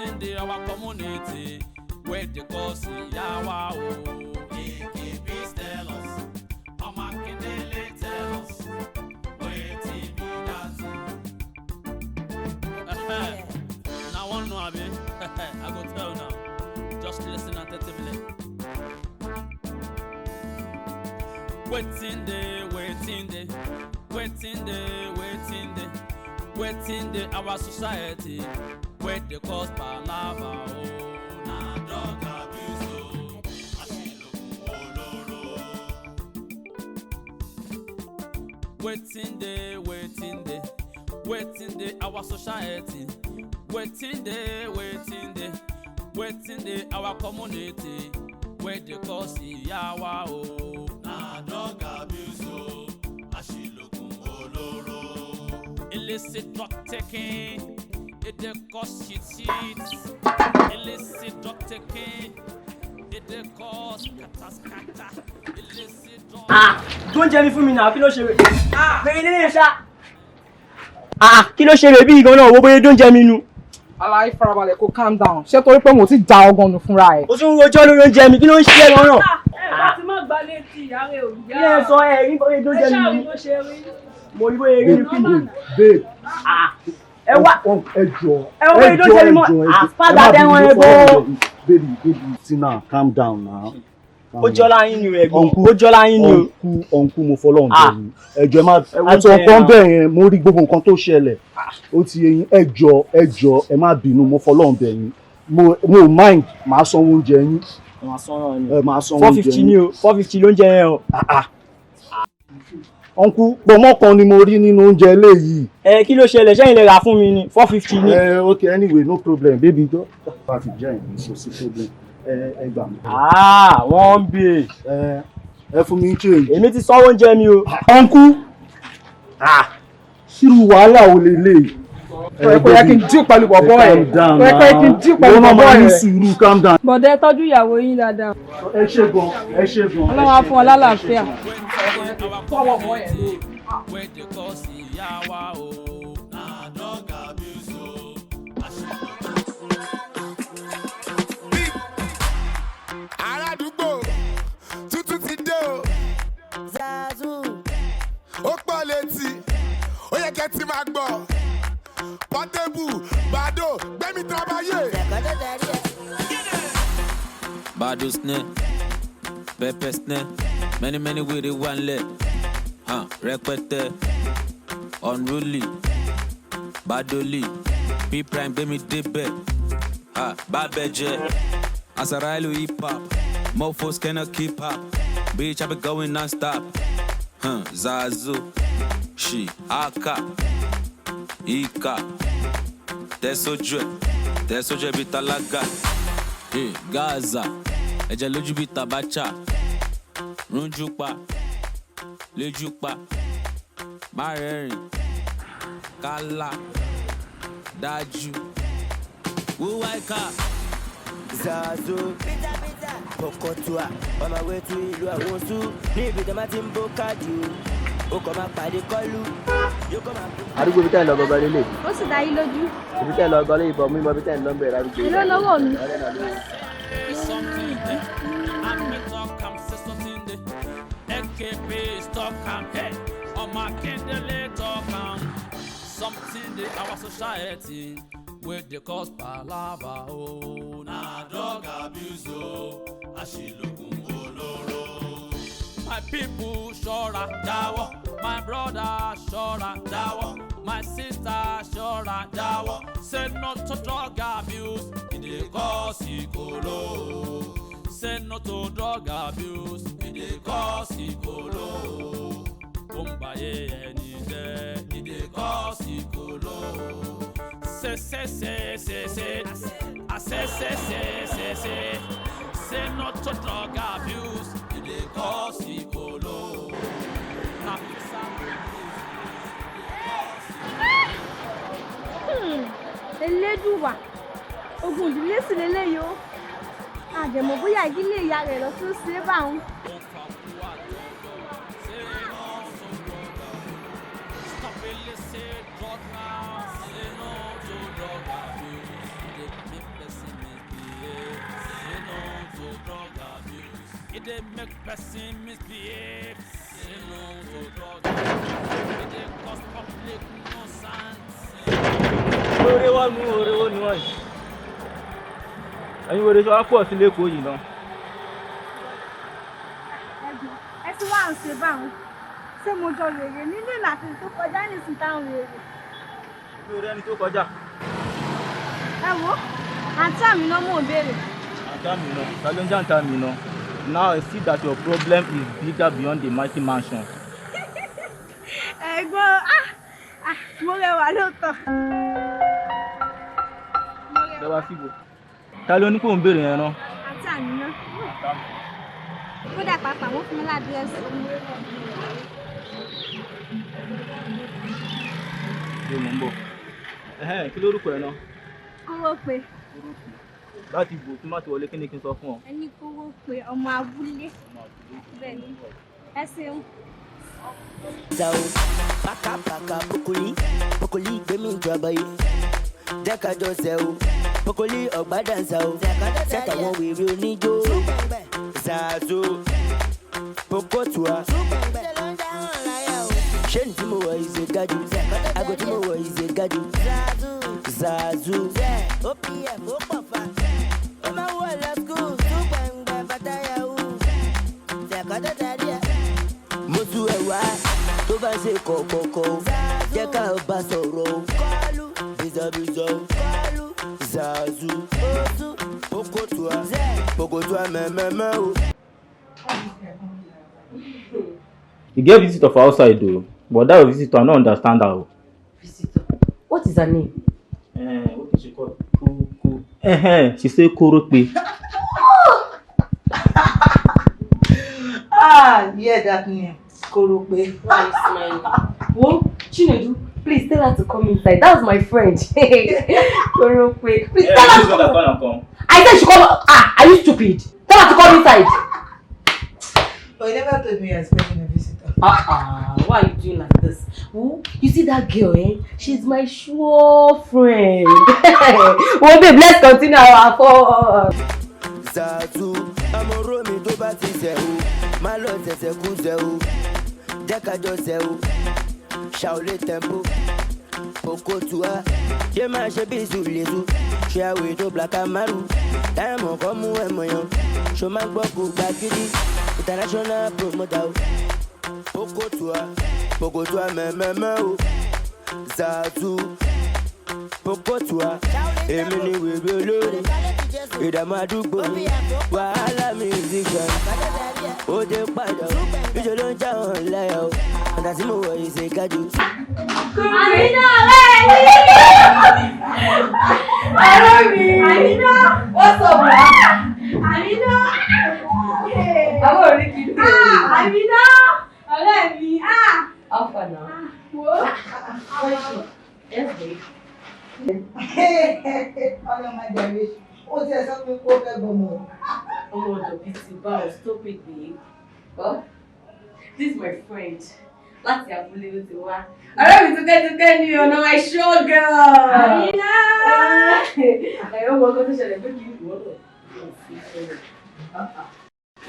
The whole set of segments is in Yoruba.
waiting the our community, where the cause yawa o. AKBs tell us, Akinole tell us, waiting be that. Now one know abi, I go tell now. Just listen and 30 minutes. Waiting the our society, where the cause palava oh, na drug abuse oh, asilo oloro. Waiting the our society, waiting the our community, where the cause yawa oh, na drug abuse oh, asilo oloro. Illicit drug taking, it dey cause shit. Illicit drug taking, it dey cause kata. Illicit drug. Don't jẹ́ mi fún mi náà, kí ló ṣe rè? Bẹ́ẹ̀ ni ṣá. Kí ló ṣe rè bí gan náà, wo bóyá don't jẹ́ mi nu. Aláì farabalẹ̀ kó calm down. Ṣé torí pé mo ti da ọgàn nù fúnra ẹ̀? O tún rojọ́ lórí oúnjẹ mi, kí ló ń ṣe ẹ́ lọ́rùn? Láti má gba létí ìyá rẹ̀ òbí. Kí ẹ sọ ẹ rí bóyá don't jẹ́ mi nu? Mo rí bóyá rí ní kíni. Ẹ wá ẹ jọ bóyá don't jẹ́ mi mọ́. Àfàdà dẹ́wọ̀n ẹ bọ́. Baby, Tina, calm down now. Ó jọlá yín ni o ẹ̀gbọ́n, ó jọlá yín ni o. Ọ̀nkú mo fọlọ́run bẹ̀ yín. Ẹjọ́ ẹ má àti ọ̀kan bẹ́ẹ̀ yẹn mo rí gbogbo nǹkan tó ṣẹlẹ̀. Ó ti yé yín ẹjọ́ ẹ má bínú mo fọlọ́run bẹ̀ yín. Mo mind máa sanwó oúnjẹ yín. Máa sanwó ni. Máa sanwó oúnjẹ yín. 450 ni o, 450 ló ń jẹ yẹn o. Ọ̀nkú pọ̀mọ́ kan ni mo rí nínú oúnjẹ eléyìí. Kí ló ṣẹlẹ̀ ṣẹ́yìn lè rà fún mi ni 450 ni. Okay, anyway, no problem, baby. Bá ti jẹ́ ìyẹn, so problem. Ẹ gbà mí. Wọ́n ń bè. Ẹ fún mi change. Èmi ti sanwó oúnjẹ mi o. Ọ̀nkú. Ṣírù wàhálà ò lè lè. Ó yẹ kí n dín pẹ̀lú bọ̀bọ̀ ẹ̀. Ó yẹ kí n dín pẹ̀lú bọ̀bọ̀ ẹ̀. Sùúrù, calm down. Bọ̀dẹ̀ tọ́jú ìyàwó yín dáadáa. Ẹ ṣé gan. Ọlọ́run á fún ọ lálàáfíà. Where the cause yawa oh, na drug abuse oh. Aládùúgbò tuntun ti dé o. Zazu. Ó pọ̀ létí, ó yẹ kẹ́ ti máa gbọ́. Portable, Bado, gbẹ́mí tábàyè. Bado snare, pepper snare, many with it one leg. Rẹpẹtẹ, unruly, Badoli, P-Prime gbẹ́mí débẹ̀. Babẹ́jẹ́, Asarailu hip hop, mofos cannot keep up. Bitch, I be going non-stop. Zazu, She, Aka, Ika, Tesoje bitalaga. Gaza, ẹ̀jẹ̀ lójú bí tabacha. Runjupa, Lejupa, Marẹ́rìn, Kala, Dájú, Wúwáìkà. Zazu. Kokotua, on my way to ìlú Àwọ̀sù. Níbi tí wọ́n ti ń bó káàdì o, ó kàn máa pàdé kọ́lù. Àdúgbò bí tẹ́ ń lọ gọ́gọ́ lélẹ̀. Ó sì dá yín lójú. Ibi tẹ́ ń lọ gọ́lé ìbọn mú ìbọn bí tẹ́ ń lọ ń bẹ̀rẹ̀ àdúgbò. Èló lówó mi. Something the our society where the cause palava oh, na drug abuse oh, ashilogun oloro. My people shora dawo, my brother shora dawo, my sister shora dawo. Say no to drug abuse, it dey cause ikolo. Say no to drug abuse, it dey cause ikolo. Kumbaye enide, it dey cause ikolo. Say, say not to drug abuse, it dey cause ikolo. Elédùwà, ogun ìdílé sì lélẹ́yìí o. Àjẹmọ̀ bóyá ìdílé ìyá rẹ̀ lọ sí ṣe é bá òun. It dey make person misbehave. Say no to drugs. It dey cause public nuisance. Orewo ni wọ́n yìí. Ẹ̀yin wo lè ṣe wá pọ̀ sí lẹ́kọ̀ọ́ yìí náà? Ẹ ti wá ń ṣe báwọn. Ṣé mo jọ wèrè nínú ìlàkùn tó kọjá nísìnyí táwọn wèrè? Mi ò rí ẹni tó kọjá. Ẹ wo, àǹtí àmì náà mò ń béèrè. Àǹtí àmì náà, ṣàlẹ́ńjà àǹtí àmì náà. Now I see that your problem is bigger beyond the mighty mansion. Ẹ̀gbọ́n, mo rẹwà lóòótọ́. Lọ́wọ́ síbò. Ta ló ní kó ń béèrè yẹn náà? Àǹtí àmì náà. Kódà pàápàá wọ́n fún mi ládírẹ́sì. Ṣé mo ń bọ̀? Kí lórúkọ ẹ náà? Kówó pé. Láti bò tí má ti wọlé kí ni kí n sọ fún ọ? Ẹni kówó pé ọmọ abúlé. Bẹ́ẹ̀ ni. Ẹ ṣeun. Zao, paka pokoli gbé mi jọba yìí. Jẹ́ ká jọ ṣe o, pokoli ọ̀gbádànsá o. Sẹ́tà wọn wèrè oníjó. Zazo, pokotua. Ṣé ní tí mo wọ̀ yìí ṣe gájú? Ago tí mo wọ̀ yìí ṣe gájú. Zazu, OPM ó pọ̀ fa. Ó máa wọ̀ lọ skul, tún gbẹ̀ngbẹ̀ bàtà yahoo. Ṣèkọ́tọ̀ tẹ̀lé ẹ̀. Mo tú ẹ̀ wá tó bá ṣe kọ̀kọ̀kọ̀ jẹ́ ká bá sọ̀rọ̀ kọ́lù bìzọ̀bìzọ̀ kọ́lù Zazu pokotua mẹ́mẹ́mẹ́ o. You get visitor for outside though, but that visitor I don't understand her. Visitor? What is her name? What is she called? She say Korope. Yeah, that name. Korope. Why are you smiling? Whoa, Chinedu, please tell her to come inside. That's my friend. Korope. Please tell her to come. I said she come. Are you stupid? Tell her to come inside. Oh, you never told me you're expecting a visitor. Why are you doing like this? Who? You see that girl, She's my sure friend. Well, babe, let's continue our fun. Zazu, amoro mi tó bá ti ṣe o, má lọ ṣẹ̀ṣẹ̀ kú ṣe o, jẹ́ ká jọ ṣe o, ṣàwọlé tempo, pokotua, ṣé máa ṣe bí ìṣúlẹ̀ṣu, ṣé àwẹ̀ tó black amaru, táyàmọ̀ kọ́ mú ẹ̀mọ̀ yan, ṣó máa gbọ́ kó gba gidi, international promoter o, pokotua mẹ́mẹ́mẹ́ o, Zazu, pokotua, èmi ni wèrè olórí. Ìdààmú àdúgbò mi, wàhálà musician, ó dé padà o, níṣẹ́ ló ń já hàn láyà o, ọ̀nà tí mo wọ̀ yìí ṣe gájú. Àmínà ọ̀rẹ́ mi! Àmínà! What's up, bro? Àmínà! Àwọn orí kìí ṣe. Àmínà! Ọ̀rẹ́ mi! How far now? Wo? Yes, babe. Ọlọ́mọdé rẹ̀. Ó ti ẹ̀ sọ pé kó fẹ́ gbọmọ. Oh, the beauty bar, stop it, babe. Well, this is my friend. Láti abúlé ló ti wá. Ọ̀rẹ́ mi túkẹ́ ni ọ̀nà my show girl. Àmínà! Ẹ̀rọ mọ ọkọ tó ṣẹlẹ̀ pé kí ìwọ lọ.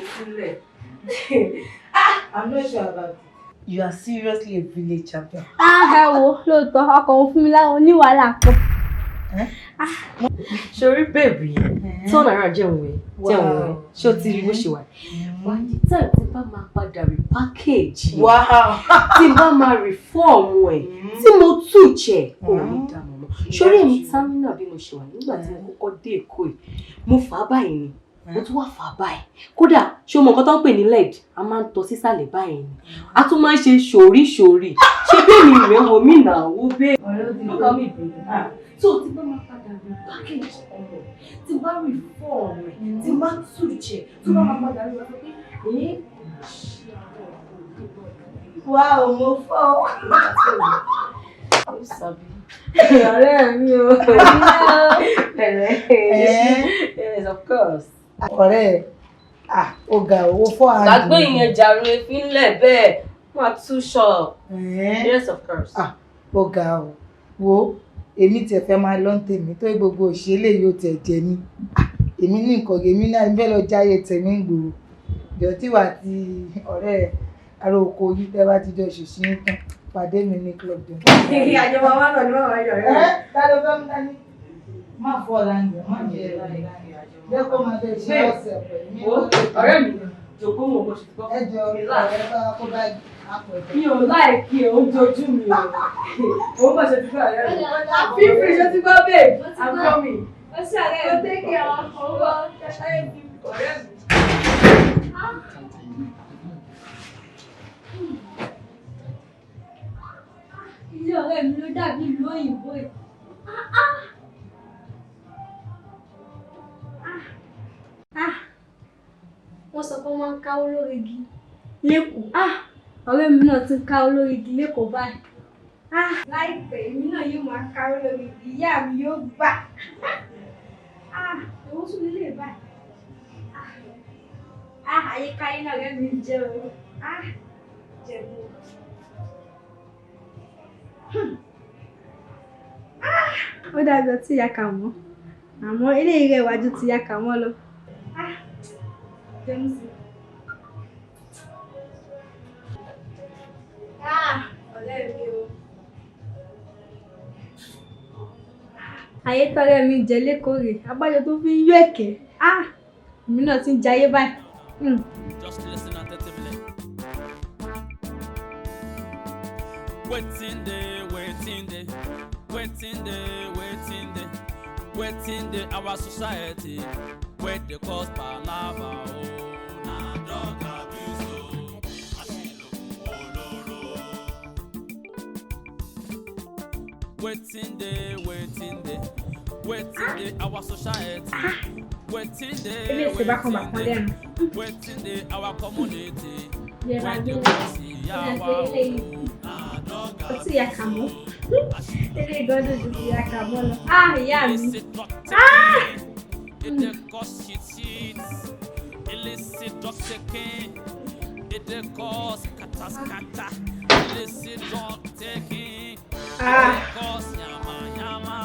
Ìfúnlẹ̀. I'm not sure about it. You are seriously a village champion. Ẹ wo lóòótọ́ ọkọ̀ òun fún mi láwọn oníwàhálà pọ̀. Ṣorí bèbí turn around jẹun ẹ̀ ṣé o ti rí bó ṣe wà? By the time tí bá máa padà rí package tí bá máa rí fọ́ọ̀mù ẹ̀ tí mo tún jẹ òun ní ìdààmú mọ́. Ṣorí èmi támínà bí mo ṣe wà nígbà tí mo kọ́kọ́ dé Èkó yìí mo fà á báyìí ni mo tún wá fà á báyìí kódà ṣé o mọ nǹkan tó ń pè ní led a máa ń tọ sísàlẹ̀ báyìí ni a tún máa ń ṣe ṣòríṣòrí ṣé bẹ́ẹ̀ ni ìrẹ́ wo mí nà ó bẹ́ẹ̀ lọ́kàn mi bẹ̀rẹ̀ tó tí bá máa padà rí package ọ̀rọ̀ tí bá rí fọ́ọ̀mù rẹ̀ tí bá tún jẹ tó bá máa padà rí wá pé Wow, mo fọ́. ọ̀rẹ́ mi o yes of course. Ọ̀rẹ́ ó ga owó fọ́ àdùn. Gbàgbé ìyẹn jàre fínlẹ̀ bẹ́ẹ̀ máa tún ṣọ. Yes of course. Ó ga o wo èmi tiẹ̀ fẹ́ máa lọ tèmi tó gbogbo òṣèlè yóò tẹ̀ jẹ mí. Èmi ní nǹkan èmi náà ń fẹ́ lọ jáyé tèmi ń gbòòrò. jọ tí wà á ti ọ̀rẹ́ Arowoogun yìí tẹ́ bá ti jọ ṣùṣì ń tán pàdé mi ní club jọ. Àjọba wa náà ni wọ́n wá yọ̀ rẹ̀. Dáadọ́ fẹ́ mú dání. Má fọ́ láńgbẹ̀, má jẹ́ jẹ́ kó máa bẹ ṣe ọ̀sẹ̀ pẹ̀lú. Ọ̀rẹ́ mi jòkó mọ̀ bó ṣe gbọ́. Ẹ jọ ọ̀rẹ́ bá kó báyìí. Mi ò láìkí ẹ̀ oúnjẹ ojú mi o. Òun bá ṣe ti gbọ́ ọ̀rẹ́ mi. Fífi ṣe ti gbọ́ bẹ́ẹ̀. Àgbọ̀ mi. Ó ṣe àrẹ ẹ̀ tẹ́kẹ̀ ọ̀wọ́ ọ̀rẹ́ mi. Ilé ọ̀rẹ́ mi ló dàbí ìlú òyìnbó ẹ̀. Wọ́n sọ pé wọ́n máa ń káwó lórí igi lẹ́kọ̀ọ́. Ọ̀rẹ́ mi náà ti ń káwó lórí igi lẹ́kọ̀ọ́ báyìí. Láìpẹ́ èmi náà yóò máa káwó lórí igi, ìyá mi yóò gbà. Èwo tún lè báyìí. Àyíkáyé náà rẹ̀ mi jẹ́ o. Jẹ̀bú. Ó dàbí ọtí ìyá kà mọ́, àmọ́ eléyìí rẹ̀ wájú ti ìyá kà mọ́ lọ. Jẹun sí. Ọ̀rẹ́ mi o. Ayé tọ́rẹ́ mi jẹ lẹ́kọ̀ọ́ rè, abájọ tó fi ń yọ ẹ̀kẹ́. Èmi náà ti ń jayé báyìí. Just listen attentively. Waiting day, our society, where they cause palava, na drug abuse, waiting day, our society, waiting day, our community, where they cause Ọtí ìyá kà mọ́. Eré ìgbọ́dọ̀ ju ti ìyá kà mọ́ lọ. Ìyá mi. It cause shit. Illicit drug taking. It cause kata. Illicit drug taking. It cause yama.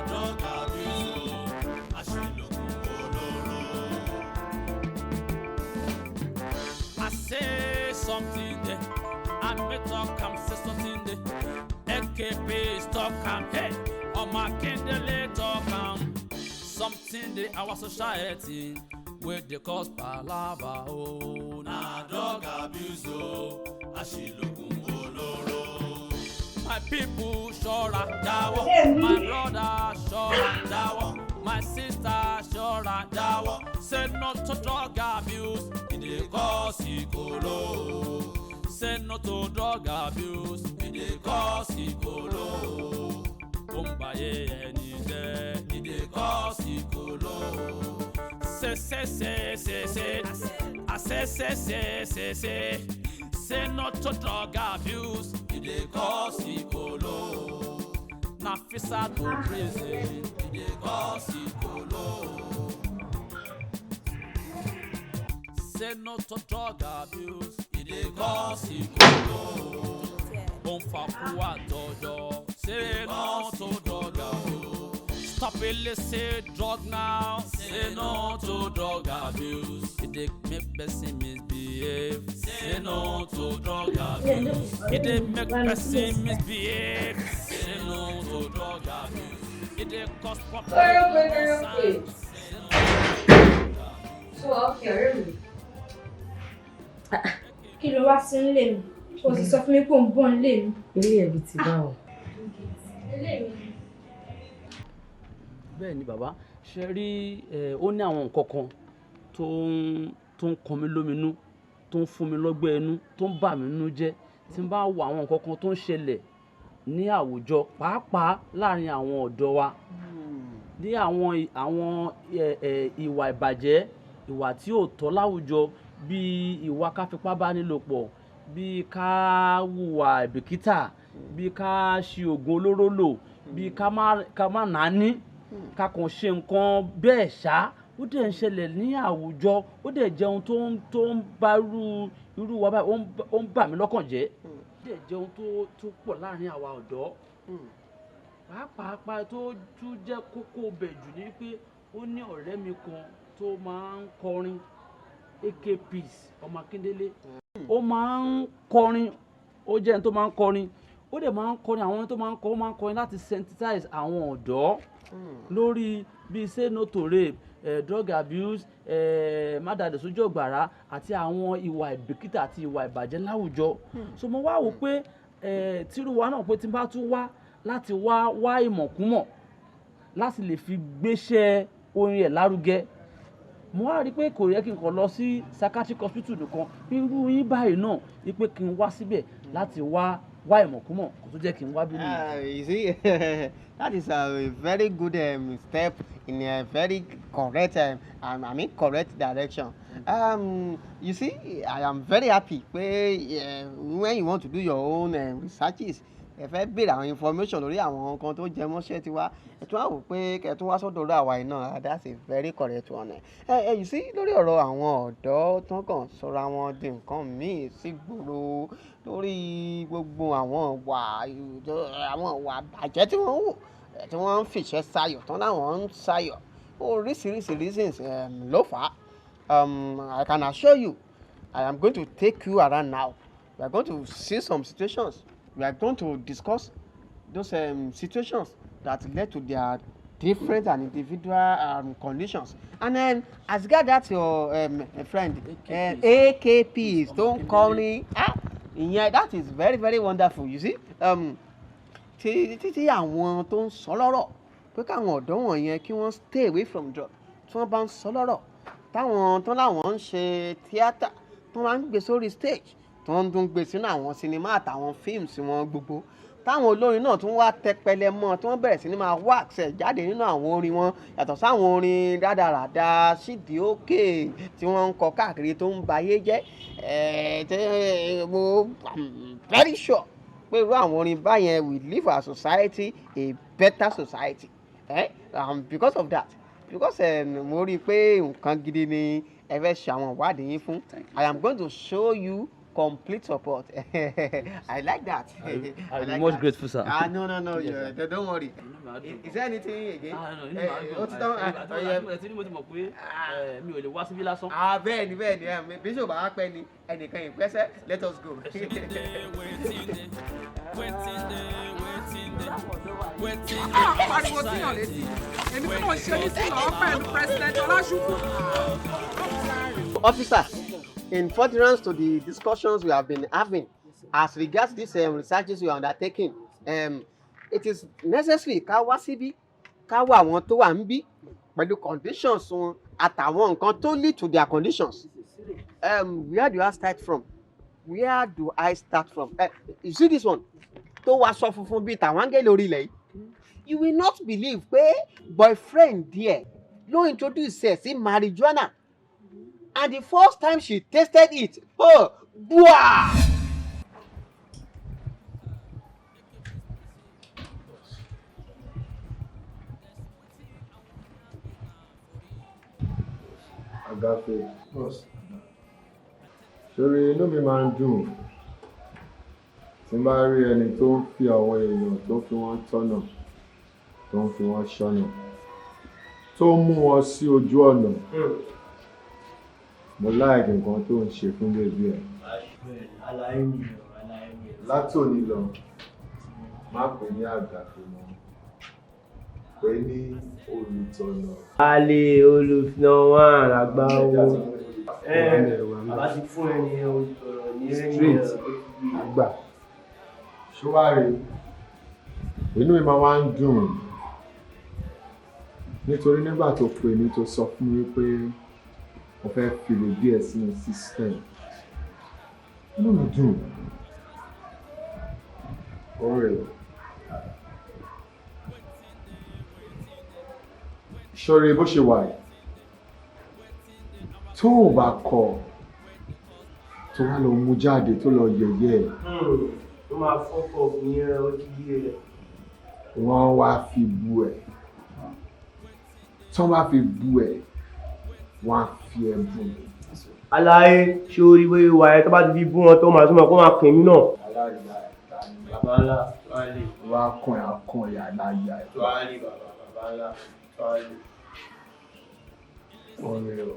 Drug abuse. Ashilogun oloro. I say something there. I may talk, I'm say something there. AKP talk, I'm hey. On my kindle talk, I'm something there. Our society, where they cause palava, na drug abuse, Ashilogun oloro. My people, shora dawo. My brother, shora dawo. My sister, shora dawo. Say no to drug abuse, it cause ikolo. Say no to drug abuse, it cause ikolo. Kumbaye enide, it cause ikolo. Say. Say no to drug abuse, it cause ikolo. Na fisa to prison, it cause ikolo. Say no to drug abuse, it cause ikolo. Onfakuwa dojo, say no to drug abuse. Stop illicit drug now, say no to drug abuse. It make person misbehave, say no to drug abuse. It make person misbehave, say no to drug abuse. It cause popularity. So ọ̀rẹ́ mi. Kí ló wá sí nílé mi? O sì sọ fún mi pé ò ń bọ̀ nílé mi. Ilé ẹ̀bí ti bá wọn. Ilé mi. Bẹ́ẹ̀ ni bàbá ṣe rí ó ní àwọn nǹkan kan tó ń kan mí lóminú, tó ń fún mi lọ́gbẹ́ inú, tó ń bà mí nínú jẹ́ tí n bá wo àwọn nǹkan kan tó ń ṣẹlẹ̀ ní àwùjọ pàápàá láàrin àwọn ọ̀dọ́ wa ní àwọn ìwà ìbàjẹ́, ìwà tí ò tọ́ láwùjọ bíi ìwà káfipábánilòpọ̀, bíi ká hùwà ìbìkítà, bíi ká ṣi oògùn olóró lò, bíi ká má nàání, ká kàn ṣe nǹkan bẹ́ẹ̀ ṣá. Ó dẹ̀ ń ṣẹlẹ̀ ní àwùjọ, ó dẹ̀ jẹ́ ohun tó ń bá irú wa báyìí, ó ń bà mí lọ́kàn jẹ́. Ó dẹ̀ jẹ́ ohun tó pọ̀ láàrin àwa ọ̀dọ́. Pàápàá tó tún jẹ́ kókó bẹ̀ jù ní pé ó ní ọ̀rẹ́ mi kan tó máa ń kọrin. AK Peace ọmọ Akíndélé ó máa ń kọrin ó jẹ́ ẹni tó máa ń kọrin ó dẹ̀ máa ń kọrin àwọn tó máa ń kọ ó máa ń kọrin láti sensitize àwọn ọ̀dọ́ lórí bíi say no to rape drug abuse má dàdé sójú ọ̀gbàrá àti àwọn ìwà ìbìkítà àti ìwà ìbàjẹ́ láwùjọ so mo wá wò pé tírú wa náà pé tí n bá tún wá láti wá ìmọ̀kúmọ̀ láti lè fi gbéṣẹ́ orin ẹ̀ lárugẹ mo wá rí i pé kò yẹ kí n kàn lọ sí psychiatric hospital nìkan irú yín báyìí náà ni pé kí n wá síbẹ̀ láti wá ìmọ̀kúmọ̀ kò tó jẹ́ kí n wá bí nìyẹn. You see, that is a very good step in a very correct, correct direction. You see, I am very happy when you want to do your own researches. Ẹ fẹ́ béèrè àwọn information lórí àwọn nǹkan tó jẹ mọ́ṣẹ́ tiwa ẹ tún wá wò pé kẹ́ tún wá sọ́dọ̀ ọ̀rọ̀ àwa iná that's a very correct one. You see lórí ọ̀rọ̀ àwọn ọ̀dọ́ tó kàn sọ̀rọ̀ àwọn di nǹkan míì sí gbòòrò lórí gbogbo àwọn ìwà bàjẹ́ tí wọ́n wò tí wọ́n ń fìṣẹ́ sayọ̀ tán láwọn ń sayọ̀ oríṣiríṣi reasons ló fà á. I can assure you I am going to take you around now. We are going to see some situations. We are going to discuss those situations that led to their different and individual conditions. And then, as regard that your friend, AKPs, don't call me. Yeah, that is very, very wonderful. You see, tí àwọn tó ń sọ lọ́rọ̀ pé káwọn ọ̀dọ́ wọ̀nyẹn kí wọ́n stay away from drug tí wọ́n bá ń sọ lọ́rọ̀ táwọn tó láwọn ń ṣe tíátà tó máa ń gbé sórí stage tó ń dún gbé sínú àwọn sinimá àtàwọn fíìmù sí wọn gbogbo táwọn olórin náà tún wá tẹpẹlẹ mọ́ tí wọ́n bẹ̀rẹ̀ sí ní máa wax ẹ̀ jáde nínú àwọn orin wọn yàtọ̀ sáwọn orin rádaràda sídìí òkè tí wọ́n ń kọ káàkiri tó ń bayé jẹ́ mo very sure pé irú àwọn orin báyẹn will leave our society a better society because of that because mo rí i pé nǹkan gidi ni ẹ fẹ́ ṣe àwọn ìwádìí yín fún I am going to show you complete support. I like that. I'll be much grateful, sir. No, don't worry. Is there anything again? Bẹ́ẹ̀ni, Bishop Akpe ni ẹnìkan ìpẹ́sẹ̀, let us go. Pariwo síyàn létí, èmi tí mo ṣe ní sílọ̀ pẹ̀lú President Ọláṣùkú. Officer, in furtherance to the discussions we have been having as regards these researches we are undertaking, it is necessary ká wá síbí ká wá àwọn tó wà ń bí pẹ̀lú conditions wọn àtàwọn nǹkan tó lead to their conditions. Where do I start from? You see this one? Tó wá sọ funfun bíi tàwọn áńgẹ́lì orílẹ̀ yìí. You will not believe pé boyfriend díẹ̀ ló introduce ẹ̀ sí marijuana. And the first time she tasted it, wow! Agafe, sórí inú mi máa ń dùn tí n bá rí ẹni tó ń fi àwọn èèyàn tó fi wọ́n tọ́nà tó ń fi wọ́n ṣọ́nà tó mú wọn sí ojú ọ̀nà. Mo láìkì nǹkan tó ń ṣe fún bèbí ẹ̀. Látòní lọ, má pè ní Àgàfé mọ́, pè ní olùtọ̀nà. Olùfìnàwọ̀n àgbà owó. Bàbá ti fún ẹni olùtọ̀nà ní street àgbà. Ṣúwárì, inú mi máa wá ń dùn nítorí nígbà tó pè mí tó sọ fún mi pé mo fẹ́ fi lè díẹ̀ sínú system. Inú mi dùn. Ọ̀rẹ́ ṣọ́rí bó ṣe wà yìí tó o bá kọ̀ tó wá lọ mú jáde tó lọ yẹ̀yẹ́ ẹ̀. Ó máa fọ́pọ̀ ní ọdún yìí rẹ̀. Wọ́n wá fi bu ẹ̀. Tí wọ́n bá fi bu ẹ̀ wọ́n á fi ẹ̀ bù mí. Aláyé ṣé orí wéé wà ẹ́ tó bá ti fi bú wọn tó máa túnmọ̀ kó máa pè mí náà. Bàbá ńlá Tuwálé. Wọ́n á kàn ẹ̀ àkàn ẹ̀yà láyà ẹ̀. Tuwálé bàbá ńlá Tuwálé. Ọ̀rẹ́ o.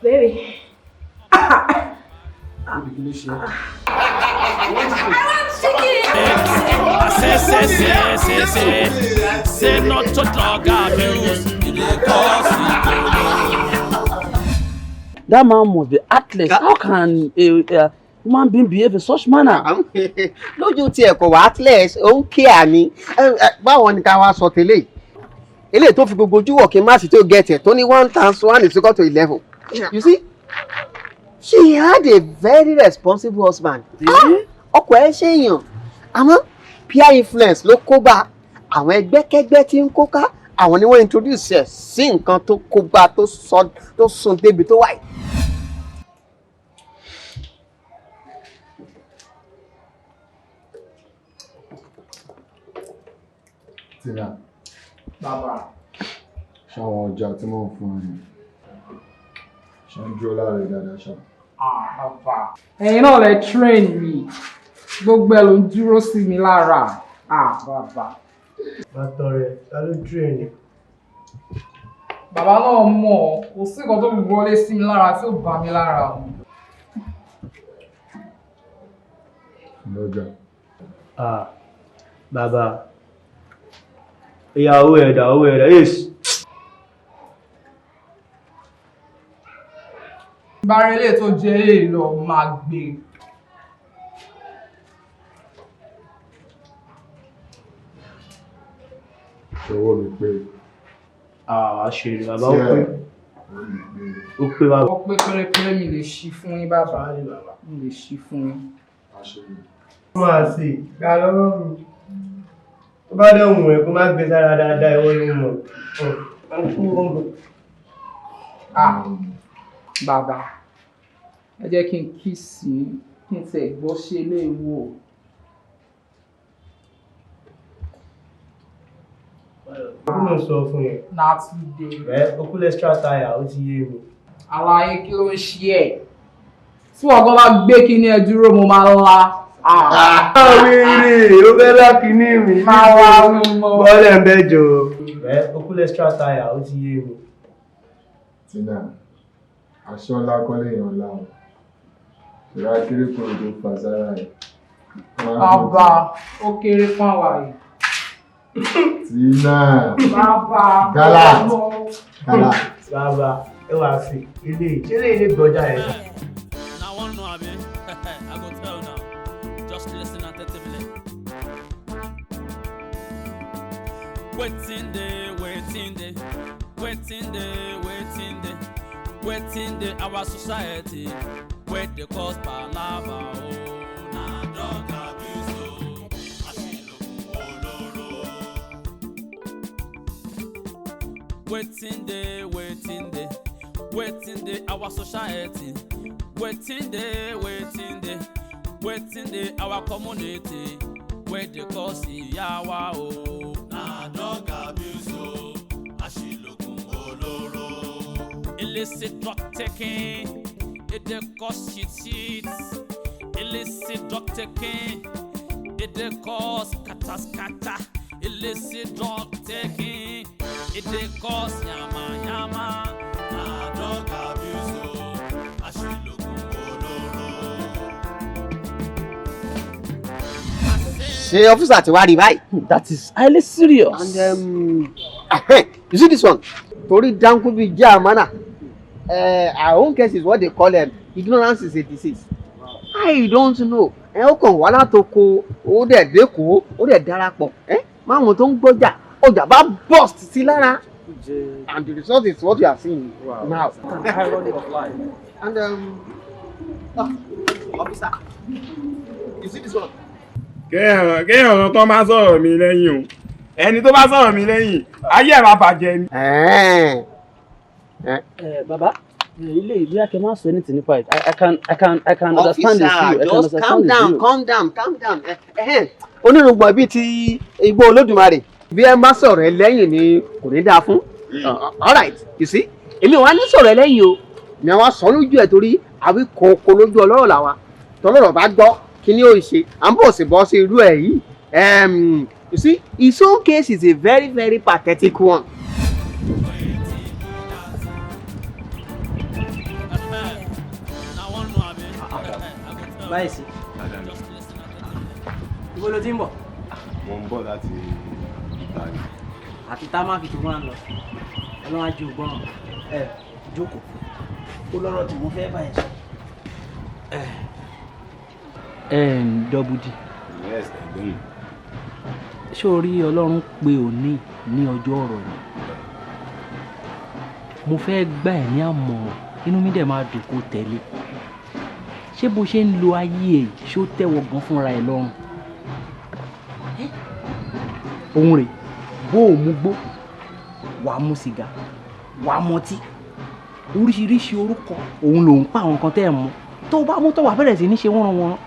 Baby. Say not to drug abuse. That man must be heartless. How can a human being behave in such manner? Lójú tí ẹ kò wá heartless, ó ń kíá ni. Báwo ni ká wá sọ tẹ́lẹ̀? Eléyìí tó fi gbogbo ojú wọ̀ kí má sì tó get it. Tó ní 1 × 1 is equal to 11. You see? She had a very responsible husband. Ọkọ ẹ̀ ṣe èèyàn. Àmọ́ peer influence ló kó bá àwọn ẹgbẹ́kẹ́gbẹ́ tí ń kó ká. Àwọn ni wọ́n introduce ẹ̀ sí nǹkan tó kó bá tó sún débi tó wáyé. Tina. Bàbá. Ṣáwọn ọjà tí mo ń fún ẹ ni. Ṣé ń dúró lára ẹ̀ dáadáa ṣá? Bàbá. Ẹ̀yin náà lè train mi. Gbogbo ẹ̀ ló ń dúró sí mi lára. Bàbá. Bàtọ̀ rẹ̀, ta ló train ẹ̀? Bàbá náà mọ̀, kò sí nǹkan tó wọlé sí mi lára tí ó bà mí lára mu. Lọ́jà. Bàbá. Ìyàwó ẹ̀dá, owó ẹ̀dá, yes. Bára ilé tó jẹ́ èyí lọ máa gbé. Owó mi pé. Àṣírí bàbá ó pé. Ó pé bàbá. Ó pé pérépéré mi lè ṣí fún yín bàbá. Mi lè ṣí fún yín. Àṣírí. Ó máa sì ká lọ́wọ́ mi. Tó bá dẹ̀ wùn ẹ̀ kó má gbé sára dáadáa ìwọ ló mọ̀. Bàbá, ẹ jẹ́ kí n kí sí kí n tẹ̀ gbọ́ ṣe léèwọ̀. Kí ló ń sọ fún yẹn? Not today. Okú extra tire, ó ti yé mi. Àlàyé kí ló ń ṣe ẹ̀? Tí wọ́n gan bá gbé kíní ẹ dúró, mo máa la. Wíìrì, ó fẹ́ lákìíní mi. Máa wá mú mọ́. Bọ́ọ̀lẹ̀ ń bẹ́jọ. Okú extra tire, ó ti yé mi. Tina, aṣọ ńlá kọ́ léèyàn ńlá o. Ìrà kéré kò tó fà sára ẹ̀. Bàbá, ó kéré fún àwa yìí. Tina. Bàbá. Galat. Bàbá, ẹ wá sí ilé gbọ́jà ẹ̀. Now one know abi, I go tell now. Just listen and 30 minutes. Waiting day, our society, where they cause palava, na drug abuse, waiting day, our society, waiting day, our community, where they cause yawa, na drug abuse, illicit drug taking, it dey cause shit. Illicit drug taking, it dey cause kata. Illicit drug taking, it dey cause yama. Na drug abuse, aṣilogun olóró. Ṣé ọ́fíìsà ti wá rí báyìí? That is highly serious. And you see this one? Torí dánkù bíi jẹ́ àmánà. Our own case is what they call ignorance is a disease. I don't know. Ó kàn wá látoko, ó dẹ̀ dẹ́kọ̀ọ́, ó dẹ̀ darapọ̀. Máwọn tó ń gbọ́jà, ọjà bá burst sí lára. And the result is what you are seeing now. Irony of life. And officer, you see this one? Kéèyàn ọ̀ràn tó máa sọ̀rọ̀ mi lẹ́yìn o. Ẹni tó bá sọ̀rọ̀ mi lẹ́yìn, ayé ẹ̀ máa bàjẹ́ ni. Baba, ilé ìwé akẹ́ máa sọ anything nípa it. I can understand this view. Just calm down. Onírùngbọ̀n bíi ti igbó Olódùmarè. Bí ẹ má sọ̀rọ̀ ẹ lẹ́yìn ni kò ní dáa fún. All right, you see, èmi ò wá ní sọ̀rọ̀ ẹ lẹ́yìn o. Mi àwa sọ lójú ẹ̀ torí àwí kòkó lójú ọlọ́rọ̀ làwa. Tọ́lọ́rọ̀ bá gbọ́ kí ni ó ṣe. À ń bọ̀ sí bọ́ sí irú ẹ̀ yìí. You see, his own case is a very, very pathetic one. Báyìí sí. Ibo ló ti ń bọ̀? Mo ń bọ̀ láti ìta ni. Àti tá má fi ṣùgbọ́n lọ. Ọlọ́run á ju ògbọ́n. Jókòó. Ó lọ́rọ̀ tí mo fẹ́ bá ẹ sọ. Dọ́bùdì. Yes, ẹ̀gbọ́n. Ṣé o rí Ọlọ́run pé òní ní ọjọ́ ọ̀rọ̀ ni? Mo fẹ́ gbà ẹ́ ní àmọ̀ràn, inú mi dẹ̀ máa dùn kó tẹ̀lé. Ṣé bó ṣe ń lo ayé ẹ̀ ṣó tẹ́wọ́ gan fúnra ẹ̀ lọ́rùn? Ohun rẹ̀ bó o mú gbó, wà á mú sìgá, wà á mọtí, oríṣiríṣi orúkọ òun lòun pa àwọn kan tẹ́ ẹ̀ mọ́. Tó bá mú tó wà bẹ̀rẹ̀ sí ní ṣe wọ́nranwọ́nran.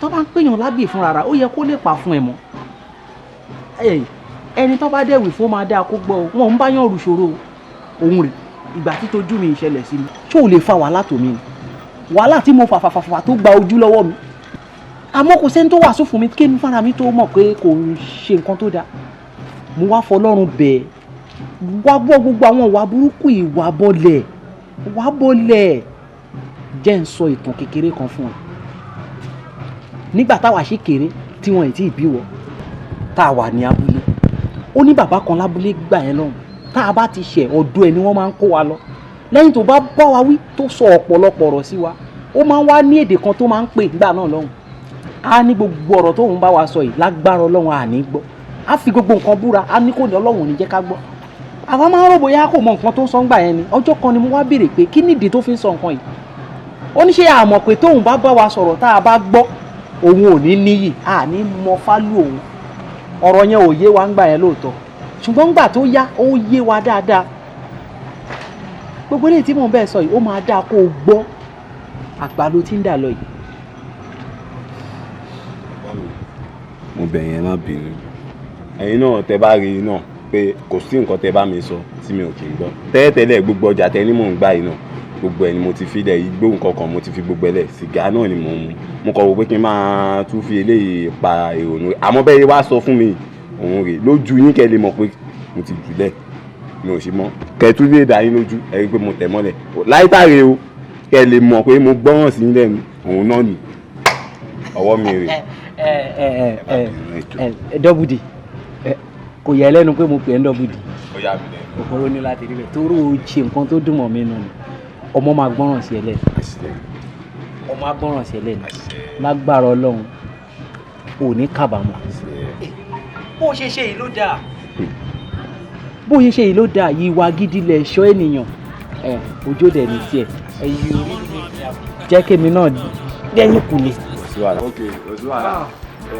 Tó bá ń pèèyàn lábẹ́ fúnra rà ó yẹ kó lè pa fún ẹ mọ́. Ẹni tó bá dẹ̀wì fún máa dáa kó gbọ́ wọn ń bá yàn rù ṣòro ohun rẹ̀ ìgbà tí tójú mi ìṣẹ̀lẹ̀ sí mi. Ṣé o lè fa wàhálà tó mi ni? Wàhálà tí mo fàfàfàfà tó gba ojú lọ́wọ́ mi. Àmọ́ kò sẹ́ni tó wàásù fún mi kémi fúnra mi tó mọ̀ pé kò ṣe nǹkan tó dáa. Mo wá fọlọ́run bẹ̀ wá gbọ́ gbogbo àwọn ìwà burúkú ìwà bọ́lẹ̀ jẹ́ ń sọ ìtàn kékeré kan fún ẹ. Nígbà táwa ṣì kéré tí wọn ì tí ì bí wọ tá a wà ní abúlé ó ní bàbá kan lábúlé gbà yẹn lọ́hùn tá a bá ti ṣẹ̀ ọ̀dọ̀ ẹ̀ ni wọ́n máa ń kó wa lọ lẹ́yìn tó bá bá wa wí tó sọ ọ̀pọ̀lọpọ̀ ọ̀rọ̀ sí wa ó máa ń wá ní èdè kan tó máa ń pè nígbà náà lọ́hùn á ní gbogbo ọ̀rọ̀ tóun bá wa sọ yìí lágbára Ọlọ́run àní gbọ́ á fi gbogbo nǹkan búra á ní kò ní Ọlọ́run ò ní jẹ́ ká gbọ́ àwa máa ń rò bóyá kò mọ nǹkan tó ń sọ ńgbà yẹn ni ọjọ́ kan ni mo wá béèrè pé kí nìdí tó fi ń sọ nǹkan yìí ó ní ṣe àmọ̀ pé tóun bá bá wa sọ̀rọ̀ tá a bá gbọ́ òun ò ní níyì àní mọ fálù òun ọ̀rọ̀ yẹn ò yé wa ńgbà yẹn lóòótọ́ ṣùgbọ́n ńgbà tó yá ó yé wa dáadáa gbogbo eléyìí tí mò ń bẹ́ẹ̀ sọ yìí ó máa dáa kó o gbọ́ àgbà ló ti ń dà lọ yìí. mo bẹ̀ yẹn má bínú ẹ̀yin náà tẹ bá rí i náà pé kò sí nǹkan tẹ bá mi sọ tí mi ò kì í gbọ́ tẹ́lẹ̀tẹ́lẹ̀ gbogbo ọjà tẹ ní mò ń gbà yìí náà gbogbo ẹ̀ ni mo ti fi lẹ̀ igbó nǹkan kan mo ti fi gbogbo ẹ̀ lẹ̀ sìgá náà ni mo mu mo kọ̀ wò pé kí n máa tún fi eléyìí pa ìrònú àmọ́ bẹ́ẹ̀ wá sọ fún mi òun rè lójú yín kẹ́ lè mọ̀ pé mo ti jùlẹ̀ mi ò ṣe mọ́ kẹ́ tún lè dá yín lójú ẹ rí pé mo tẹ̀ mọ́lẹ̀ láìtàrè o kẹ́ lè mọ̀ pé mo gbọ́ràn sí yín lẹ́nu òun náà nì ọwọ́ mi rè. Dọ́bùdì kò yẹ lẹ́nu pé mo pè é Dọ́bùdì kòkòrò ní láti rí bẹ́ẹ̀ torí o ṣe nǹkan tó dùn mọ́ mi nù ni ọmọ máa gbọ́ràn sí ẹ lẹ́nu ọmọ á gbọ́ràn sí ẹ lẹ́nu lágbára Ọlọ́run ò ní kábàámọ̀ bó ṣe ṣe yìí ló dáa bó ṣe ṣe yìí ló dáa yìí wà gidi lẹ̀ ṣọ́ ènìyàn ojú òde ní tiẹ̀ ẹ̀yìn orí jẹ́ kémi náà dẹ́yìn kùlé. ok oṣù wàhálà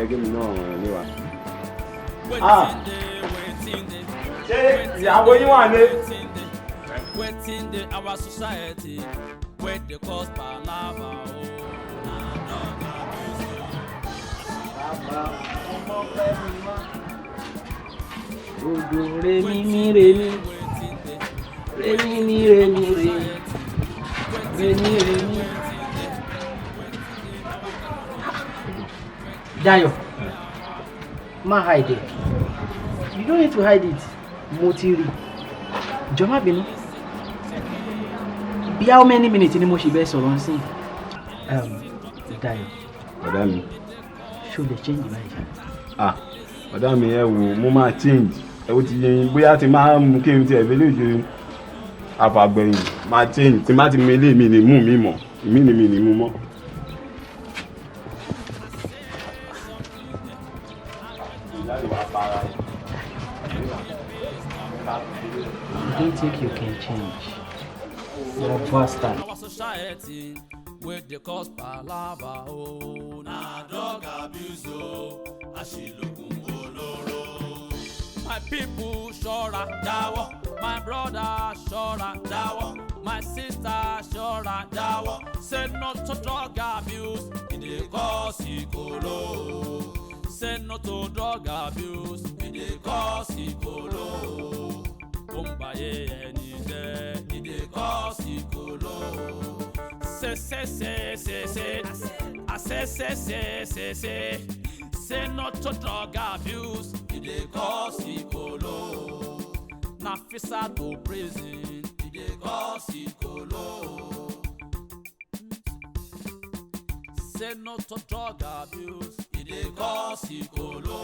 ẹ kémi náà ràn ní wa. ṣé ìyàwó yín wà ní. Wetin dey our society wey dey cause palava o na drug abuse o. Bàbá ọmọ pẹ́ mi wá. Odò remi mi remi remi mi remi remi remi. Dayo, má hide it. You don't need to hide it. Mo ti rí. Jọ̀ọ́ má bínú. Bí how many minutes ni mo ṣì bẹ́ẹ̀ sọ̀rọ̀ sí? Dayo. ọ̀dà mi. Ṣé o lè change báyìí? ọ̀dà mi ẹ wò mo máa change ẹ ó ti yẹn bóyá ti máa mú kí n tiẹ̀ fi lè ṣe àfàgbẹ̀yìn máa change tí má ti mú ilé mi ní mú mi mọ̀ ìmí ni mi ní mú mọ́. You don't think you can change? You're a bastard. Our society wey dey cause palava o na drug abuse o àṣìlògùn olóró. My people ṣọ́ra jáwọ́, my brother ṣọ́ra jáwọ́, my sister ṣọ́ra jáwọ́. Say no to drug abuse, e dey cause ìkòló. Say no to drug abuse, e dey cause ìkòló. Ó ń báyé ẹni jẹ́, e dey cause ìkòló. Say, Say no to drug abuse, it dey cause Ikolo. Na fisa to prison, it dey cause Ikolo. Say no to drug abuse, it dey cause Ikolo.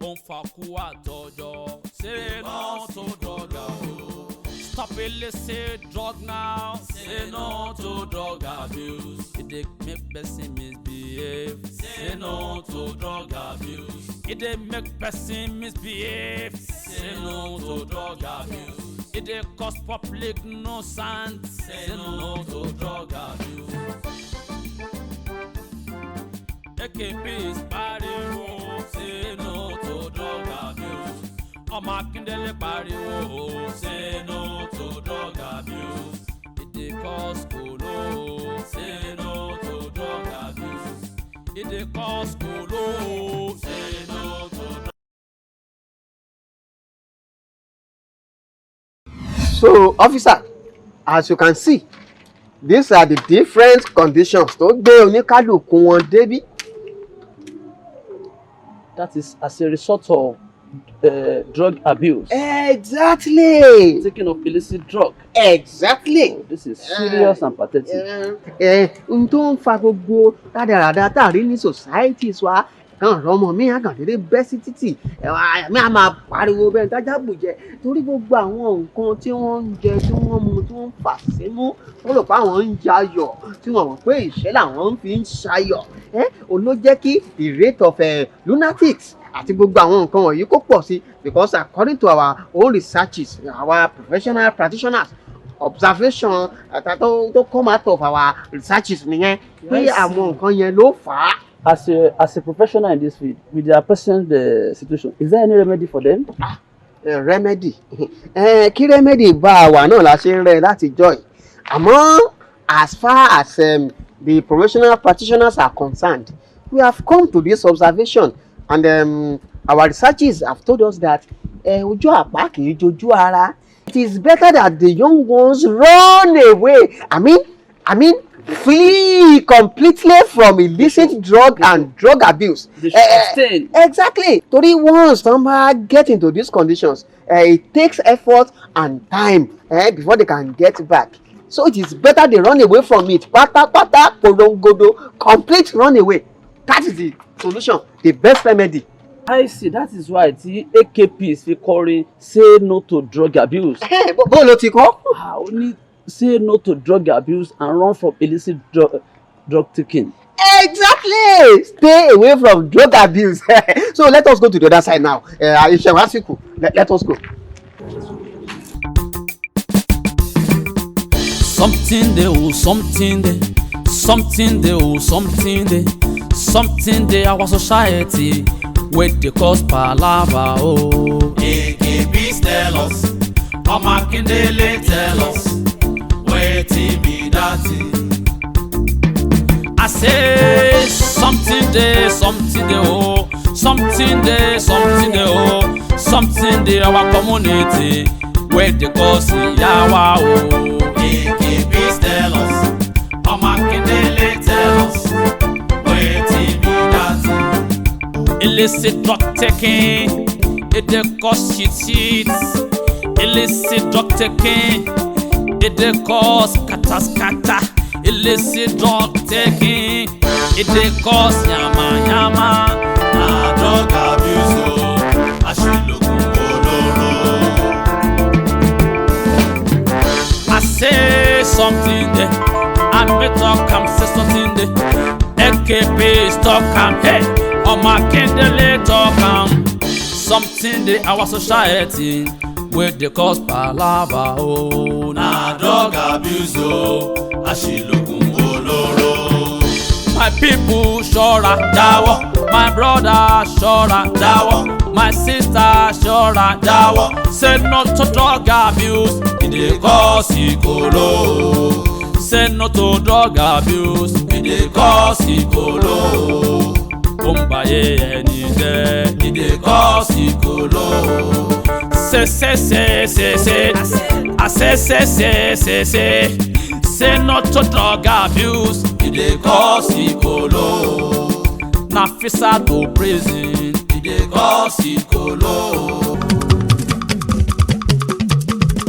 Ó ń fa kú àtọjọ́, say no to drug abuse. Stop illicit drug now, say no to drug abuse. It dey make person misbehave, say no to drug abuse. It dey make person misbehave, say no to drug abuse. It dey cause public nuisance, say no to drug abuse. AKP's pariwo, say no to drug abuse. Ọmọ Akíndélé pariwo, say no to drug abuse. It dey cause kolo, say no to drug abuse. It dey cause kolo, say no to drug. So, officer, as you can see, these are the different conditions tó gbé oníkálùkù wọn débí. That is as a result of drug abuse. Exactly. Taking of illicit drug. Exactly. Oh, this is serious and pathetic. N tó ń fa gbogbo rádaràda tá a rí ní societies wa kan rọmọ mi àgàndédé bẹ́ sí títì mi á máa pariwo bẹ́ẹ̀ dájá bùjẹ torí gbogbo àwọn nǹkan tí wọ́n ń jẹ tí wọ́n mu tí wọ́n ń fà símú wọ́n rò pé àwọn ń jayọ̀ tí wọ́n mọ̀ pé ìṣẹ́ làwọn fi ń ṣayọ̀ òun ló jẹ́ kí the rate of lunatics àti gbogbo àwọn nǹkan wọ̀nyí kó pọ̀ sí because according to our own researches our professional practitioners observation tó come out of our researches nìyẹn pé àwọn nǹkan yẹn ló fà á. As a professional in this field, with their present situation, is there any remedy for them? Remedy? Kí remedy bá a wà náà la ṣe ń rẹ láti joy. Àmọ́ as far as the professional practitioners are concerned, we have come to this observation and our researches have told us that ojú àpá kì í jojú ara. It is better that the young ones run away. I mean, flee completely from illicit drug and drug abuse. They should abstain. Exactly. Torí once somebody get into these conditions, it takes effort and time before they can get back. So it is better they run away from it. Pátápátá polongodo, complete run away. That is the solution, the best remedy. I see. That is why the AKP is calling say no to drug abuse. Bó ló ti kọ́? Only say no to drug abuse and run from illicit drug taking. Exactly. Stay away from drug abuse. So let us go to the other side now. Let us go. Something dey, oh, something dey, something dey, oh, something dey, something dey our society wey dey cause palava, oh. AKP tell us, Ọmọ Akíndélé tell us, wetin be that thing? I say something dey, oh, something dey, oh, something dey our community wey dey cause yawa, oh. AKP tell us, Ọmọ Akíndélé tell us, wetin be that thing? Illicit drug taking, it dey cause shit. Illicit drug taking, it dey cause scatter. Illicit drug taking, it dey cause yama. Na drug abuse, oh, Ashilogun oloro. I say something there, and me talk am say something there. AKP talk am, hey, Ọmọ Akíndélé talk am. Something dey our society wey dey cause palava, oh. Na drug abuse, oh, Ashilogun oloro. My people ṣọ́ra jáwọ́, my brother ṣọ́ra jáwọ́, my sister ṣọ́ra jáwọ́. Say no to drug abuse, e dey cause Ikolo. Say no to drug abuse, e dey cause Ikolo. Ó ń bayé ẹni jẹ́, e dey cause Ikolo. Say no to drug abuse, it dey cause Ikolo. na visa to prison, e dey cause ìkòló.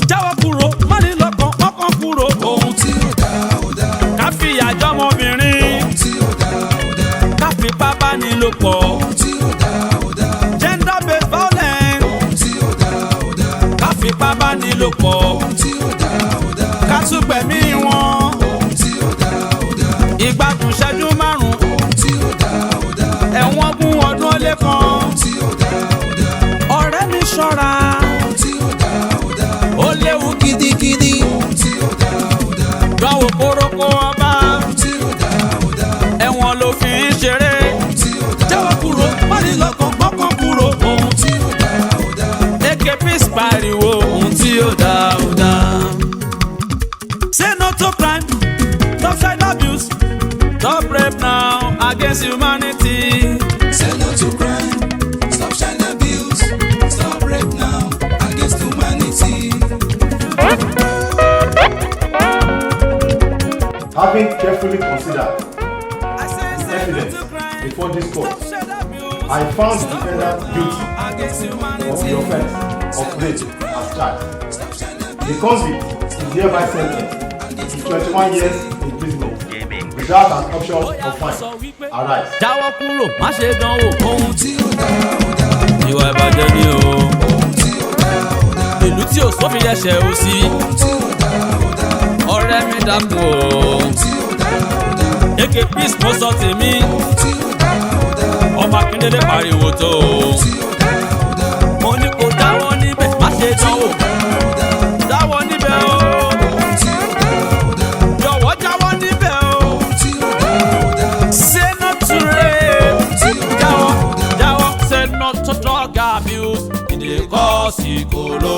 Jáwọ́ kúrò, má ní lọ́kàn, ọkàn kúrò. Ohun tí ó dá ó dá. Ká fìyà jọmọbìnrin. Ohun tí ó dá ó dá. Ká fipá bá ní lò pọ̀. Ohun tí ó dá ó dá. Gender based violence. Ohun tí ó dá ó dá. Ká fipá bá ní lò pọ̀. Ohun tí ó dá ó dá. Ká tún gbẹ̀mí wọn. Ohun tí ó dá ó dá. Ìgbádùn ṣẹ́jú márùn-ún. Ohun tí ó dá ó dá. Ẹ̀wọ̀n gún ọdún ó lé kan. Ohun tí ó dá ó dá. Ọ̀rẹ́ mi ṣọ́ra. Ohun tí ó dá ó dá. Ó léwu gidigidi. Ohun tí ó dá ó dá. Dánwò kórókó ọba. Ohun tí ó dá ó dá. Ẹ̀wọ̀n ló fi ń ṣeré. Ohun tí ó dá ó dá. Jáwọ́ kúrò, má ní lọ́kàn, ọkàn kúrò. Ohun tí ó dá ó dá. AKP pariwo. Ohun tí ó dá ó dá. Say no to crime, stop child abuse, stop rape now against humanity. Say no to crime, stop child abuse, stop rape now against humanity. Having carefully considered the evidence before this court, I found the defendant guilty of the offense of rape as charged. The convict is hereby sentenced to 21 years imprisonment without an option of fine. Arise. Jáwọ́ kúrò, má ṣe dánwò. Ohun tí ó dá ó dá. Ìwà ìbàjẹ́ ni o. Ohun tí ó dá ó dá. Ìlú tí ò sófin ẹ̀ṣẹ̀ ò sí. Ohun tí ó dá ó dá. Ọ̀rẹ́ mi dàpọ̀ o. Ohun tí ó dá ó dá. AKP mo sọ tèmi. Ohun tí ó dá ó dá. Ọmọ Akíndélé pariwo tó o. Ohun tí ó dá ó dá. Mo ní kó dáwọ́ níbẹ̀, má ṣe dánwò. Dáwọ́ níbẹ̀ o. Ohun tí ó dá ó dá. Jọ̀wọ́ jáwọ́ níbẹ̀ o. Ohun tí ó dá ó dá. Say no to rape. Ohun tí ó dá ó dá. Jáwọ́, say no to drug abuse, e dey cause ìkòló.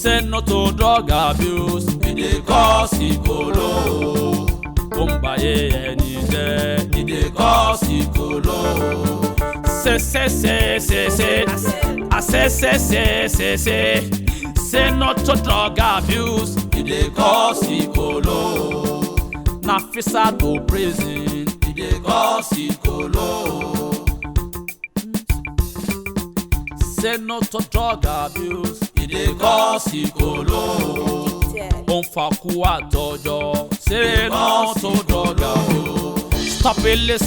Say no to drug abuse, e dey cause ìkòló. Ó ń báyé ẹni jẹ́, e dey cause ìkòló. Say no to drug abuse, e dey cause ìkòló. Na visa to prison, e dey cause ìkòló. Say no to drug abuse, e dey cause ìkòló. Ó ń fa kú àtọjọ́. Say no to drug abuse. Stop illicit